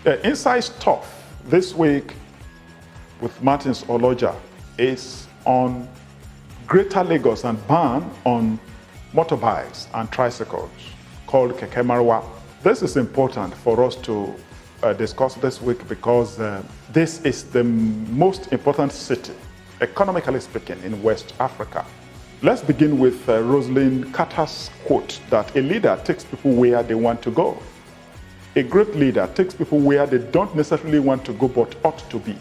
Inside Stuff this week with Martins Oloja is on Greater Lagos and ban on motorbikes and tricycles called Keke Marwa. This is important for us to discuss this week because this is the most important city, economically speaking, in West Africa. Let's begin with Rosalind Carter's quote that a leader takes people where they want to go. A great leader takes people where they don't necessarily want to go but ought to be.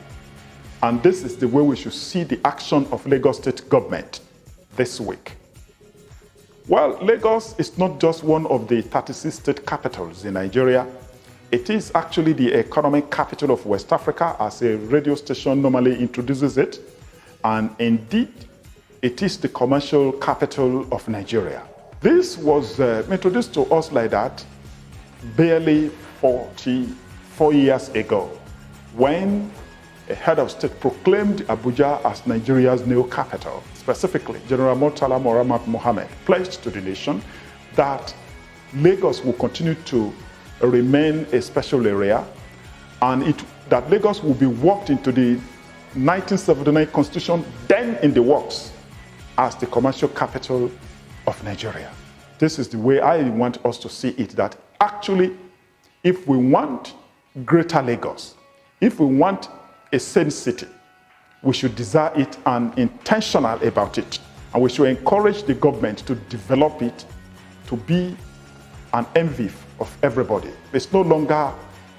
And this is the way we should see the action of Lagos State government this week. Well, Lagos is not just one of the 36 state capitals in Nigeria. It is actually the economic capital of West Africa, as a radio station normally introduces it. And indeed, it is the commercial capital of Nigeria. This was introduced to us like that barely 44 years ago, when a head of state proclaimed Abuja as Nigeria's new capital. Specifically, General Murtala Mohammed pledged to the nation that Lagos will continue to remain a special area, and that Lagos will be worked into the 1979 Constitution, then in the works, as the commercial capital of Nigeria. This is the way I want us to see it, that actually, if we want Greater Lagos, if we want a sane city, we should desire it and intentional about it. And we should encourage the government to develop it to be an envy of everybody. It's no longer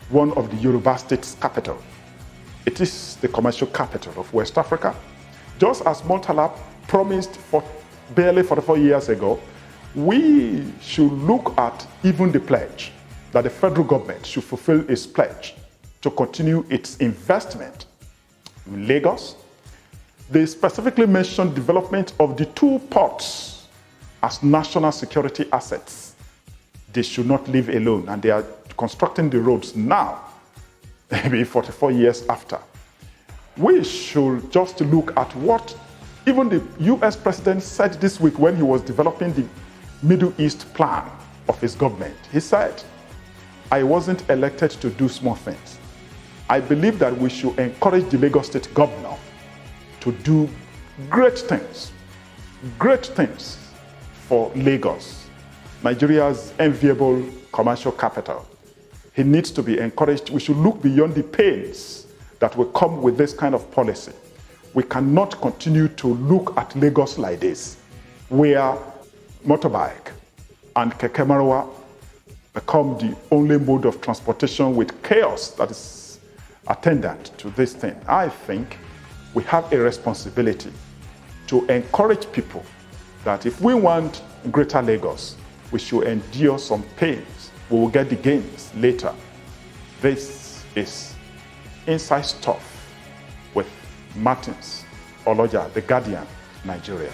one of the Yoruba state's capital. It is the commercial capital of West Africa. Just as Murtala promised barely 44 years ago, we should look at even the pledge that the federal government should fulfill its pledge to continue its investment in Lagos. They specifically mentioned development of the two ports as national security assets. They should not leave alone, and they are constructing the roads now, maybe 44 years after. We should just look at what even the US president said this week when he was developing the Middle East plan of his government. He said, "I wasn't elected to do small things. I believe that we should encourage the Lagos State governor to do great things for Lagos, Nigeria's enviable commercial capital." He needs to be encouraged. We should look beyond the pains that will come with this kind of policy. We cannot continue to look at Lagos like this, where motorbike and Keke Marwa become the only mode of transportation with chaos that is attendant to this thing. I think we have a responsibility to encourage people that if we want Greater Lagos, we should endure some pains. We will get the gains later. This is Inside Stuff with Martins Oloja, The Guardian, Nigeria.